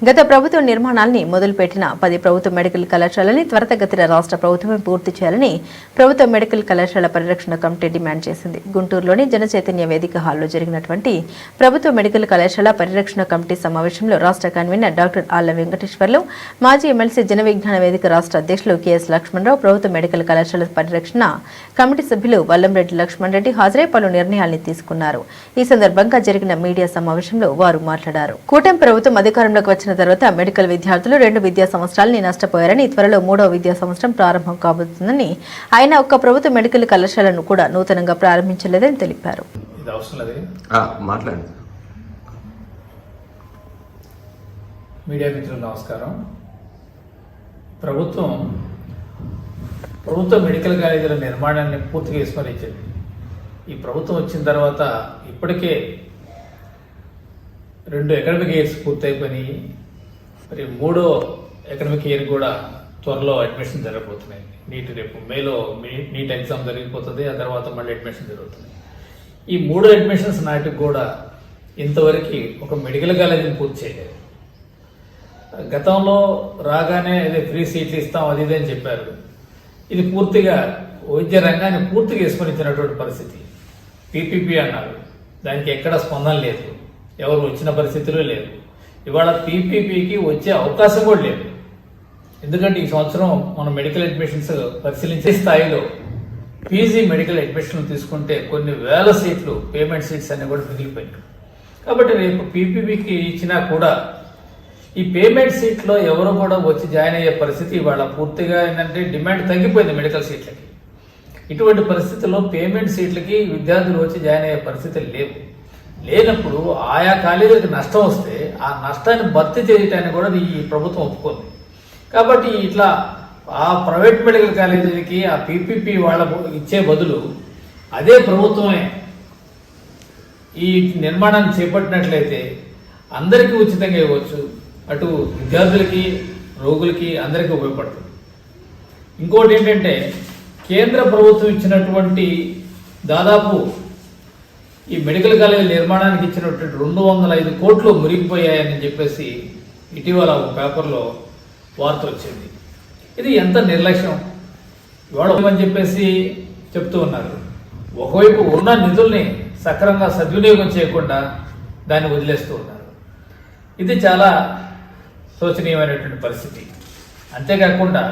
గత ప్రభుత్వ నిర్మాణాన్ని మొదలుపెట్టిన 10 ప్రభుత్వ మెడికల్ కళాశాలని త్వరితగతిన రాష్ట్ర ప్రభుత్వమే పూర్తి చేయాలని ప్రభుత్వ మెడికల్ కళాశాల పరిరక్షణ కమిటీ డిమాండ్ చేసింది. గుంటూరులోని జనచైతన్య వేదిక హాల్లో జరిగినటువంటి ప్రభుత్వ మెడికల్ కళాశాల పరిరక్షణ కమిటీ సమావేశంలో రాష్ట్ర కన్వీనర్ డాక్టర్ ఆళ్ల వెంకటేశ్వర్లు, మాజీ ఎమ్మెల్సీ జన విజ్ఞాన వేదిక రాష్ట్ర అధ్యక్షులు కెఎస్ లక్ష్మణరావు, ప్రభుత్వ మెడికల్ కళాశాల పరిరక్షణ కమిటీ సభ్యులు వల్లంరెడ్డి లక్ష్మణ్ రెడ్డి హాజరై పలు నిర్ణయాల్ని తీసుకున్నారు. ఈ సందర్భంగా జరిగిన మీడియా సమావేశంలో వారు మాట్లాడారు. కూటమి ప్రభుత్వం అధికారంలోకి వచ్చిన తర్వాత మెడికల్ విద్యార్థులు 2 విద్యా సంవత్సరాలని నష్టపోయారని, త్వరలో 3వ విద్యా సంవత్సరం ప్రారంభం కాబోతుందని, ఆయన ఒక్క ప్రభుత్వ మెడికల్ కళాశాలను కూడా నూతనంగా ప్రారంభించలేదని తెలిపారు. మీడియా మిత్రులు నమస్కారం. ప్రభుత్వ మెడికల్ కాలేజీల నిర్మాణాన్ని పూర్తిగా విస్మరించింది. ఈ ప్రభుత్వం వచ్చిన తర్వాత ఇప్పటికే 2 అకాడమిక్ ఇయర్స్ పూర్తయిపోయి మరి 3వ అకాడమిక్ ఇయర్ కూడా త్వరలో అడ్మిషన్ జరగబోతున్నాయి. రేపు మేలో నీట్ ఎగ్జామ్ జరిగిపోతుంది, ఆ తర్వాత మళ్ళీ అడ్మిషన్ జరుగుతుంది. ఈ 3 అడ్మిషన్స్ నాటికి కూడా ఇంతవరకు ఒక మెడికల్ కాలేజీని పూర్తి చేయలేదు. గతంలో రాగానే అదే ఫ్రీ సీట్లు ఇస్తాం అది ఇదే అని చెప్పారు. ఇది పూర్తిగా వైద్య రంగాన్ని పూర్తిగా విస్మరించినటువంటి పరిస్థితి. పీపీపీ అన్నారు, దానికి ఎక్కడ స్పందన లేదు, ఎవరు వచ్చిన పరిస్థితులు లేదు. ఇవాళ పీపీపీకి వచ్చే అవకాశం కూడా లేదు. ఎందుకంటే ఈ సంవత్సరం మనం మెడికల్ అడ్మిషన్స్ పరిశీలించే స్థాయిలో పీజీ మెడికల్ అడ్మిషన్లు తీసుకుంటే కొన్ని వేల సీట్లు, పేమెంట్ సీట్స్ అన్ని కూడా మిగిలిపోయాయి. కాబట్టి రేపు పీపీపీకి ఇచ్చినా కూడా ఈ పేమెంట్ సీట్లో ఎవరు కూడా వచ్చి జాయిన్ అయ్యే పరిస్థితి ఇవాళ పూర్తిగా ఏంటంటే డిమాండ్ తగ్గిపోయింది మెడికల్ సీట్లకి. ఇటువంటి పరిస్థితుల్లో పేమెంట్ సీట్లకి విద్యార్థులు వచ్చి జాయిన్ అయ్యే పరిస్థితులు లేనప్పుడు ఆయా కాలేజీలకు నష్టం వస్తే ఆ నష్టాన్ని భర్తీ చేయటానికి కూడా ఈ ప్రభుత్వం ఒప్పుకుంది. కాబట్టి ఇట్లా ఆ ప్రైవేట్ మెడికల్ కాలేజీలకి ఆ పీపీపీ వాళ్ళ ఇచ్చే బదులు అదే ప్రభుత్వమే ఈ నిర్మాణాన్ని చేపట్టినట్లయితే అందరికీ ఉచితంగా ఇవ్వచ్చు. అటు విద్యార్థులకి, రోగులకి అందరికీ ఉపయోగపడుతుంది. ఇంకోటి ఏంటంటే కేంద్ర ప్రభుత్వం ఇచ్చినటువంటి దాదాపు ఈ మెడికల్ కాలేజీ నిర్మాణానికి ఇచ్చినటువంటి 205 కోట్లు మురిగిపోయాయని చెప్పేసి ఇటీవల ఒక పేపర్లో వార్త వచ్చింది. ఇది ఎంత నిర్లక్ష్యం ఇవాళ అని చెప్పేసి చెప్తూ ఉన్నారు. ఒకవైపు ఉన్న నిధుల్ని సక్రమంగా సద్వినియోగం చేయకుండా దాన్ని వదిలేస్తూ ఉన్నారు. ఇది చాలా శోచనీయమైనటువంటి పరిస్థితి. అంతేకాకుండా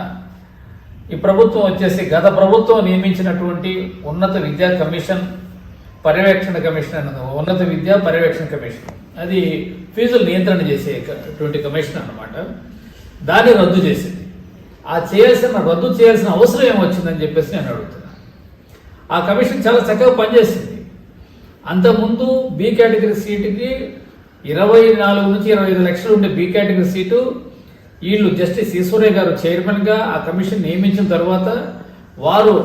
ఈ ప్రభుత్వం వచ్చేసి గత ప్రభుత్వం నియమించినటువంటి ఉన్నత విద్యా కమిషన్ పర్యవేక్షణ కమిషన్ అన్నది ఉన్నత విద్యా పర్యవేక్షణ కమిషన్, అది ఫీజులు నియంత్రణ చేసేటువంటి కమిషన్ అన్నమాట. దాన్ని రద్దు చేసింది. రద్దు చేయాల్సిన అవసరం ఏమొచ్చిందని చెప్పేసి నేను అడుగుతున్నాను. ఆ కమిషన్ చాలా చక్కగా పనిచేసింది. అంతకుముందు బి కేటగిరీ సీటుకి 24 నుంచి 25 లక్షలు ఉండే బి కేటగిరీ సీటు వీళ్ళు జస్టిస్ ఈశ్వరయ్య గారు చైర్మన్గా ఆ కమిషన్ నియమించిన తర్వాత వారు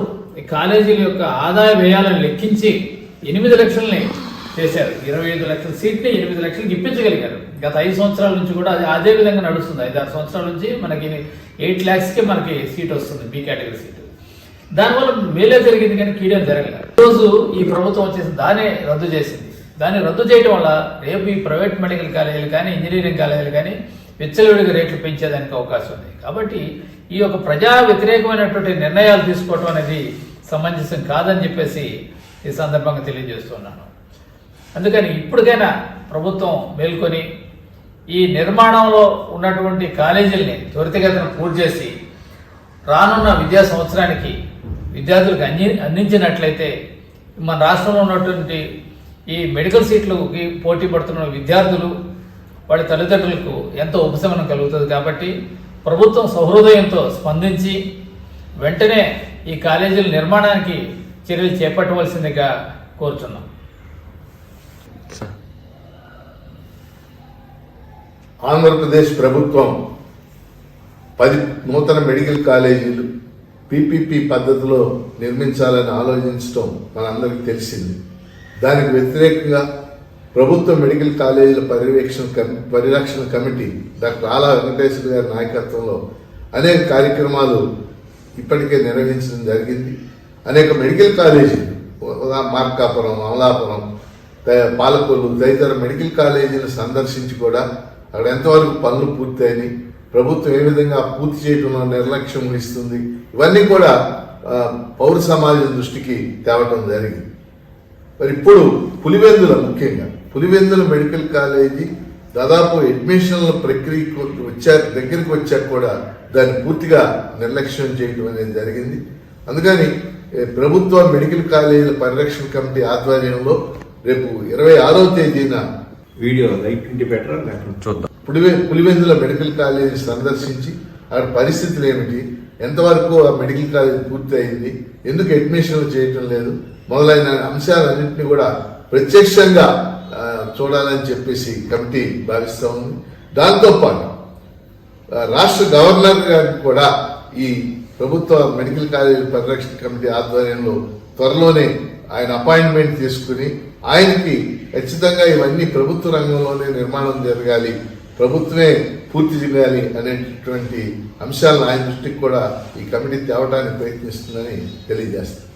కాలేజీల యొక్క ఆదాయ వ్యయాలను లెక్కించి 8 లక్షలని చేశారు. 25 లక్షల సీట్ని 8 లక్షలకి ఇప్పించగలిగారు. గత 5 సంవత్సరాల నుంచి కూడా అదే విధంగా నడుస్తుంది. 5-6 సంవత్సరాల నుంచి మనకి 8 lakhsకి మనకి సీట్ వస్తుంది బి కేటగిరీ సీటు. దానివల్ల మేలే జరిగింది కానీ కీడేం జరగలేదు. ఈరోజు ఈ ప్రభుత్వం వచ్చేసి దాన్ని రద్దు చేసింది. దాన్ని రద్దు చేయడం వల్ల రేపు ఈ ప్రైవేట్ మెడికల్ కాలేజీలు కానీ ఇంజనీరింగ్ కాలేజీలు కానీ విచ్చలవిడిగా రేట్లు పెంచేదానికి అవకాశం ఉంది. కాబట్టి ఈ యొక్క ప్రజా వ్యతిరేకమైనటువంటి నిర్ణయాలు తీసుకోవడం అనేది సమంజసం కాదని చెప్పేసి ఈ సందర్భంగా తెలియజేస్తున్నాను. అందుకని ఇప్పటికైనా ప్రభుత్వం మేల్కొని ఈ నిర్మాణంలో ఉన్నటువంటి కాలేజీలని త్వరితగతిన పూర్తి చేసి రానున్న విద్యా సంవత్సరానికి విద్యార్థులకు అందించినట్లయితే మన రాష్ట్రంలో ఉన్నటువంటి ఈ మెడికల్ సీట్లకి పోటీ పడుతున్న విద్యార్థులు వాళ్ళ తల్లిదండ్రులకు ఎంతో ఉపశమనం కలుగుతుంది. కాబట్టి ప్రభుత్వం సహృదయంతో స్పందించి వెంటనే ఈ కాలేజీల నిర్మాణానికి చర్యలు చేపట్టవలసిందిగా కోరుతున్నాం. ఆంధ్రప్రదేశ్ ప్రభుత్వం 10 నూతన మెడికల్ కాలేజీలు పీపీపీ పద్ధతిలో నిర్మించాలని ఆలోచించడం మనందరికీ తెలిసింది. దానికి వ్యతిరేకంగా ప్రభుత్వ మెడికల్ కాలేజీల పరిరక్షణ కమిటీ డాక్టర్ ఆళ్ల వెంకటేశ్వర గారి నాయకత్వంలో అనేక కార్యక్రమాలు ఇప్పటికే నిర్వహించడం జరిగింది. అనేక మెడికల్ కాలేజీలు మార్కాపురం, అమలాపురం, పాలకొల్లు తదితర మెడికల్ కాలేజీలు సందర్శించి కూడా అక్కడ ఎంతవరకు పనులు పూర్తయినాయి, ప్రభుత్వం ఏ విధంగా పూర్తి చేయడంలో నిర్లక్ష్యం వహిస్తుంది, ఇవన్నీ కూడా పౌర సమాజం దృష్టికి తేవటం జరిగింది. మరి ఇప్పుడు పులివెందుల, ముఖ్యంగా పులివెందుల మెడికల్ కాలేజీ దాదాపు అడ్మిషన్ల ప్రక్రియకు దగ్గరికి వచ్చాక కూడా దాన్ని పూర్తిగా నిర్లక్ష్యం చేయడం అనేది జరిగింది. అందుకని ప్రభుత్వ మెడికల్ కాలేజీల పరిరక్షణ కమిటీ ఆధ్వర్యంలో రేపు 26వ తేదీన వీడియో లైట్ ఇంటి బెటర్ చూద్దాం. పులివెందుల మెడికల్ కాలేజీ సందర్శించి అక్కడ పరిస్థితులు ఏమిటి, ఎంతవరకు ఆ మెడికల్ కాలేజీ పూర్తి అయింది, ఎందుకు అడ్మిషన్లు చేయటం లేదు, మొదలైన అంశాలన్నింటినీ కూడా ప్రత్యక్షంగా చూడాలని చెప్పేసి కమిటీ భావిస్తూ ఉంది. దాంతోపాటు రాష్ట్ర గవర్నర్ గారికి కూడా ఈ ప్రభుత్వ మెడికల్ కాలేజీ పరిరక్షణ కమిటీ ఆధ్వర్యంలో త్వరలోనే ఆయన అపాయింట్మెంట్ తీసుకుని ఆయనకి ఖచ్చితంగా ఇవన్నీ ప్రభుత్వ రంగంలోనే నిర్మాణం జరగాలి, ప్రభుత్వమే పూర్తి చేయాలి అనేటటువంటి అంశాలను ఆయన దృష్టికి కూడా ఈ కమిటీ తేవడానికి ప్రయత్నిస్తుందని తెలియజేస్తుంది.